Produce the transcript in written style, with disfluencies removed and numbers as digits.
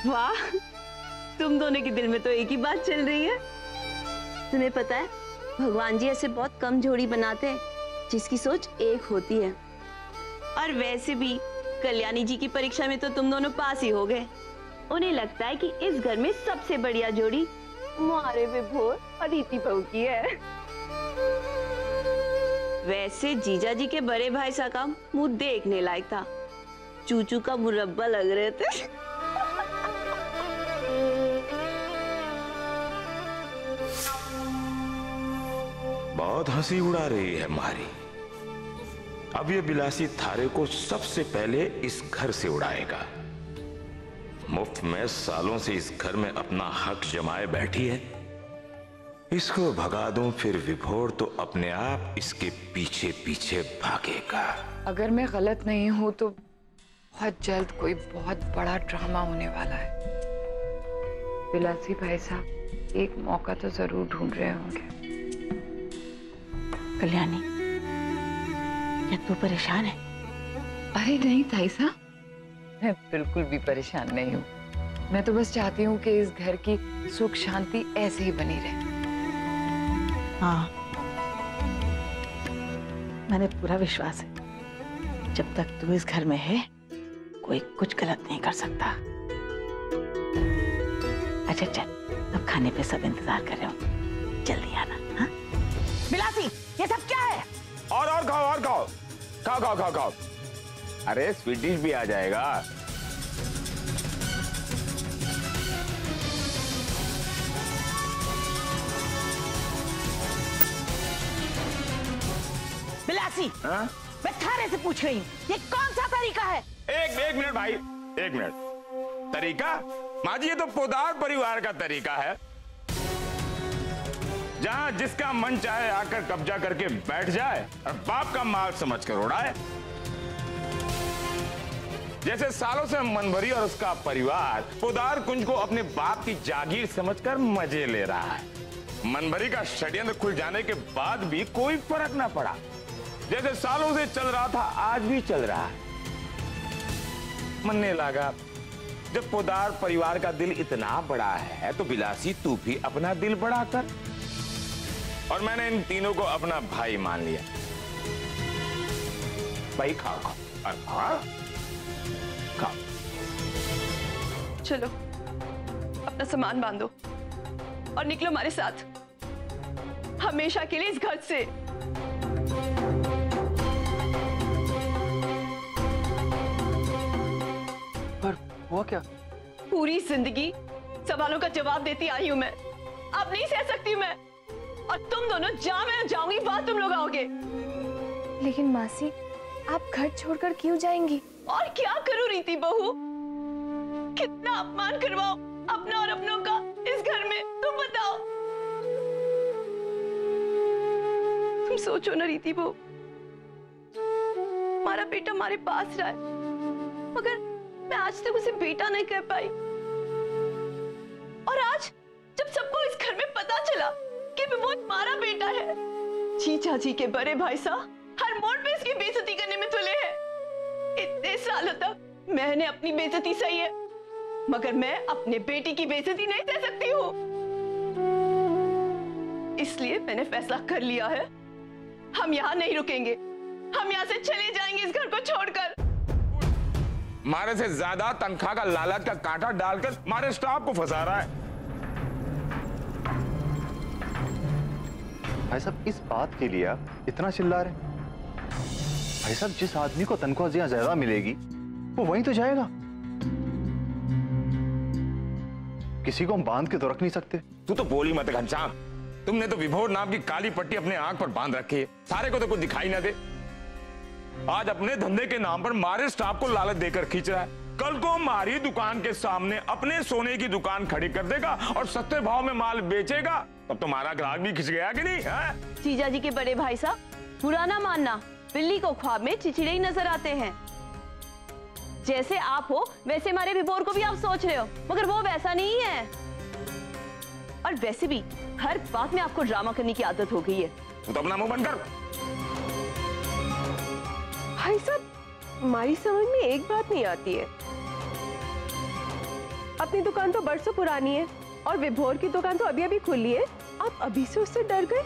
वाह, तुम दोनों के दिल में तो एक ही बात चल रही है। तुम्हें पता है, भगवान जी ऐसे बहुत कम जोड़ी बनाते हैं जिसकी सोच एक होती है। और वैसे भी कल्याणी जी की परीक्षा में तो तुम दोनों पास ही हो गए। उन्हें लगता है कि इस घर में सबसे बढ़िया जोड़ी हमारे विभोर और रीति बहू की है। वैसे जीजा जी के बड़े भाई सा का मुंह देखने लायक था, चूचू का मुरब्बा लग रहे थे। बहुत हंसी उड़ा रही है मारी। अब ये बिलासी थारे को सबसे पहले इस घर से उड़ाएगा। मुफ्त में सालों से इस घर में अपना हक जमाए बैठी है। इसको भगा दूं फिर विभोर तो अपने आप इसके पीछे पीछे भागेगा। अगर मैं गलत नहीं हूं तो बहुत जल्द कोई बहुत बड़ा ड्रामा होने वाला है। बिलासी भाई साहब एक मौका तो जरूर ढूंढ रहे होंगे। कल्याणी, क्या तू परेशान है? अरे नहीं ताई साहब, मैं बिल्कुल भी परेशान नहीं हूँ। मैं तो बस चाहती हूँ कि इस घर की सुख शांति ऐसे ही बनी रहे। हाँ, मैंने पूरा विश्वास है जब तक तू इस घर में है कोई कुछ गलत नहीं कर सकता। अच्छा चल, अब खाने पे सब इंतजार कर रहे हो, जल्दी आना। हाँ बिलासी, ये सब क्या है? और खाओ, और खाओ, खाओ खाओ खाओ खाओ। अरे स्वीट डिश भी आ जाएगा। बिलासी, हाँ? मैं थारे से पूछ रही हूँ, ये कौन सा तरीका है? एक मिनट भाई, एक मिनट। तरीका? माँ जी, ये तो पोदार परिवार का तरीका है, जहां जिसका मन चाहे आकर कब्जा करके बैठ जाए और बाप का माल समझकर उड़ाए। जैसे सालों से मनभरी और उसका परिवार पोदार कुंज को अपने बाप की जागीर समझकर मजे ले रहा है। मनभरी का षड्यंत्र खुल जाने के बाद भी कोई फर्क ना पड़ा। जैसे सालों से चल रहा था आज भी चल रहा है। मनने लगा, जब पोदार परिवार का दिल इतना बड़ा है तो बिलासी तू भी अपना दिल बड़ा कर। और मैंने इन तीनों को अपना भाई मान लिया। भाई खाओ खाओ, हाँ खाओ। चलो अपना सामान बांधो और निकलो हमारे साथ, हमेशा के लिए इस घर से। पर हुआ क्या? पूरी जिंदगी सवालों का जवाब देती आई हूं मैं, अब नहीं सह सकती मैं। और तुम दोनों जहां मैं जाऊंगी वहां तुम लोग आओगे। लेकिन मासी, आप घर छोड़कर क्यों जाएंगी? और क्या करूं रीति बहू, कितना अपमान करवाओ अपना और अपनों का इस घर में, तुम बताओ। तुम सोचो ना रीति बहू, हमारा बेटा हमारे पास रहा है मगर मैं आज तक उसे बेटा नहीं कह पाई। और आज जब सबको इस घर में पता चला कि वो हमारा बेटा है, जीजा जी के बड़े भाई साहब हर मोड़ पे इसकी बेइज्जती करने में तुले हैं। इतने सालों तक मैंने अपनी बेइज्जती सही है मगर मैं अपने बेटी की बेइज्जती नहीं सह सकती हूँ। इसलिए मैंने फैसला कर लिया है, हम यहाँ नहीं रुकेंगे, हम यहाँ से चले जाएंगे इस घर को छोड़कर। मारे से ज्यादा तनख्वाह का लालच का कांटा डालकर हमारे स्टाफ को फंसा रहा है। भाई साहब, इस बात के लिए आप इतना चिल्ला रहे हैं? भाई साहब, जिस आदमी को तनख्वाह ज्यादा मिलेगी वो वहीं तो जाएगा। किसी को हम बांध के तो रख नहीं सकते। तू तो बोली मत घनश्याम, तुमने तो विभोर नाम की काली पट्टी अपने आंख पर बांध रखी है, सारे को तो कुछ दिखाई ना दे। आज अपने धंधे के नाम पर हमारे स्टाफ को लालच देकर खींच रहा है, कल को हमारी दुकान के सामने अपने सोने की दुकान खड़ी कर देगा और सस्ते भाव में माल बेचेगा, तब तुम्हारा ग्राहक भी खिंच गया कि नहीं है? जीजा जी के बड़े भाई साहब, बुरा ना मानना, बिल्ली को ख्वाब में चिचिड़े ही नजर आते हैं। जैसे आप हो वैसे हमारे विभोर को भी आप सोच रहे हो मगर वो वैसा नहीं है। और वैसे भी हर बात में आपको ड्रामा करने की आदत हो गई है। तू तो अपना मुंह बंद कर। भाई साहब, हमारी समझ में एक बात नहीं आती है, अपनी दुकान तो बरसों पुरानी है और विभोर की दुकान तो अभी अभी खुली है, आप अभी से उससे डर गए?